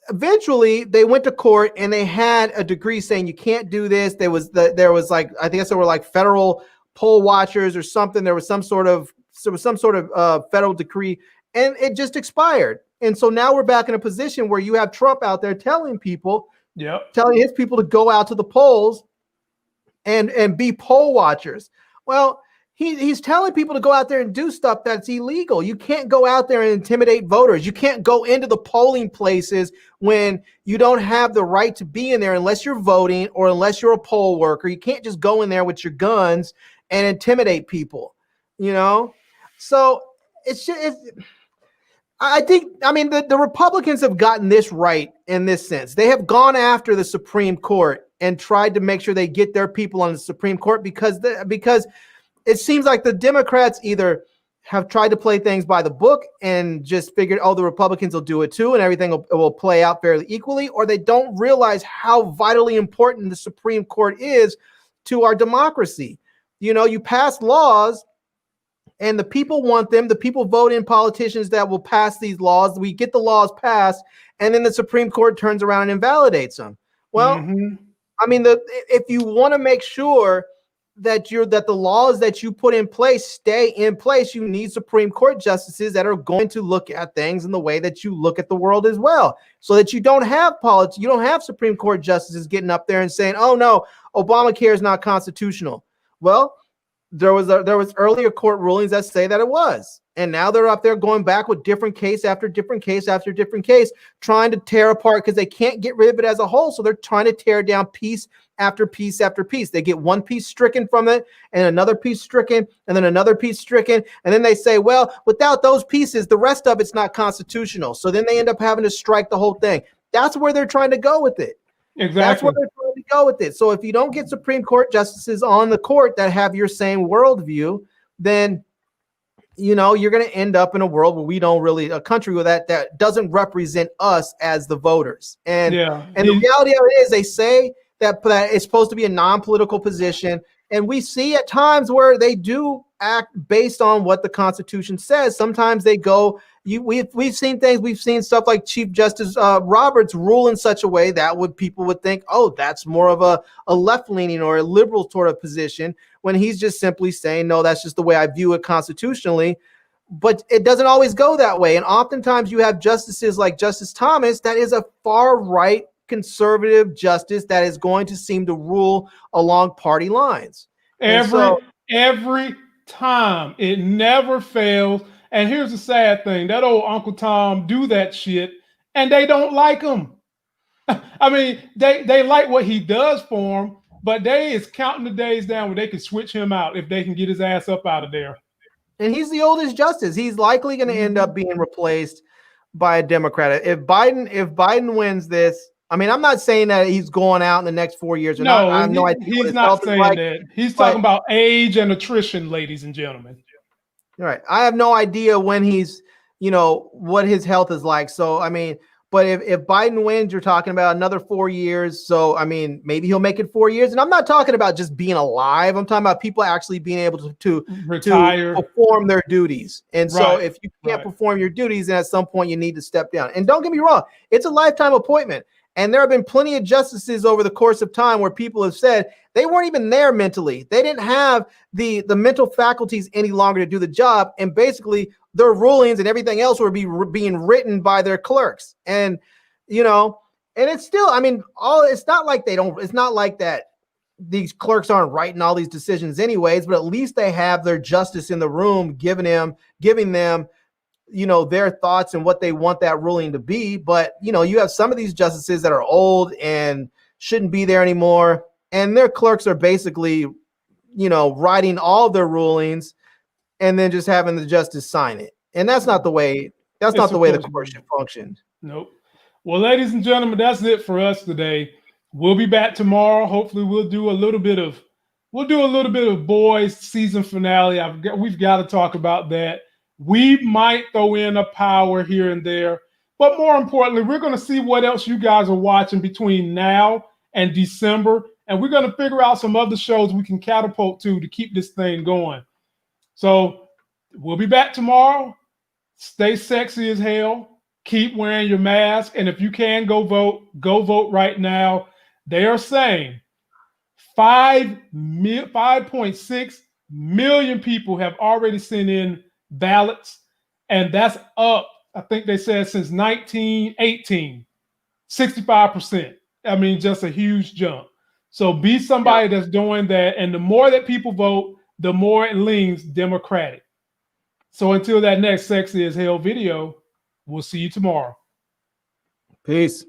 eventually they went to court and they had a decree saying you can't do this. There was like, I guess there were like federal poll watchers or something. There was some sort of some sort of federal decree, and it just expired. And so now we're back in a position where you have Trump out there telling his people to go out to the polls and be poll watchers. Well, he's telling people to go out there and do stuff that's illegal. You can't go out there and intimidate voters. You can't go into the polling places when you don't have the right to be in there unless you're voting or unless you're a poll worker. You can't just go in there with your guns and intimidate people, you know? So I think the Republicans have gotten this right in this sense. They have gone after the Supreme Court and tried to make sure they get their people on the Supreme Court because it seems like the Democrats either have tried to play things by the book and just figured, oh, the Republicans will do it too, and everything will play out fairly equally, or they don't realize how vitally important the Supreme Court is to our democracy. You know, you pass laws and the people want them. The people vote in politicians that will pass these laws. We get the laws passed, and then the Supreme Court turns around and invalidates them. Well, I mean, if you want to make sure that the laws that you put in place stay in place, you need Supreme Court justices that are going to look at things in the way that you look at the world as well, so that you don't have you don't have Supreme Court justices getting up there and saying, "Oh no, Obamacare is not constitutional." Well, there was earlier court rulings that say that it was, and now they're up there going back with different case after different case after different case, trying to tear apart because they can't get rid of it as a whole. So they're trying to tear down piece after piece after piece. They get one piece stricken from it, and another piece stricken, and then another piece stricken, and then they say, well, without those pieces, the rest of it's not constitutional. So then they end up having to strike the whole thing. That's where they're trying to go with it. Exactly. That's where they're trying to go with it. So if you don't get Supreme Court justices on the court that have your same worldview, then you're going to end up in a world where we don't really, a country where that doesn't represent us as the voters. And the reality of it is, they say that it's supposed to be a non-political position, and we see at times where they do act based on what the Constitution says. Sometimes they go. We've seen things. We've seen stuff like Chief Justice Roberts rule in such a way that people would think, oh, that's more of a left-leaning or a liberal sort of position, when he's just simply saying, no, that's just the way I view it constitutionally. But it doesn't always go that way. And oftentimes you have justices like Justice Thomas that is a far-right conservative justice that is going to seem to rule along party lines. Every time, it never fails. And here's the sad thing: that old Uncle Tom do that shit, and they don't like him. I mean, they like what he does for them, but they is counting the days down where they can switch him out if they can get his ass up out of there. And he's the oldest justice. He's likely going to end up being replaced by a Democrat. If Biden wins this, I mean, I'm not saying that he's going out in the next 4 years or not. I have no idea. He's not saying that. He's talking about age and attrition, ladies and gentlemen. All right. I have no idea when he's, what his health is like. So, I mean, but if Biden wins, you're talking about another 4 years. So, I mean, maybe he'll make it 4 years. And I'm not talking about just being alive. I'm talking about people actually being able to retire, to perform their duties. And so if you can't perform your duties, then at some point you need to step down. And don't get me wrong, it's a lifetime appointment. And there have been plenty of justices over the course of time where people have said they weren't even there mentally. They didn't have the mental faculties any longer to do the job. And basically their rulings and everything else were being written by their clerks. And, and it's still, I mean, it's not like that these clerks aren't writing all these decisions anyways, but at least they have their justice in the room, giving them their thoughts and what they want that ruling to be. But, you have some of these justices that are old and shouldn't be there anymore. And their clerks are basically, writing all of their rulings and then just having the justice sign it. And that's not the way the court should function. Nope. Well, ladies and gentlemen, that's it for us today. We'll be back tomorrow. Hopefully we'll do a little bit of boys season finale. We've got to talk about that. We might throw in a power here and there, but more importantly, we're going to see what else you guys are watching between now and December, and we're going to figure out some other shows we can catapult to keep this thing going. So we'll be back tomorrow. Stay sexy as hell. Keep wearing your mask, and if you can, go vote right now. They are saying 5.6 million people have already sent in ballots, and that's up, I think they said, since 1918, 65%. I mean, just a huge jump. So be somebody that's doing that, and the more that people vote, the more it leans Democratic. So until that next Sexy as Hell video, we'll see you tomorrow. Peace.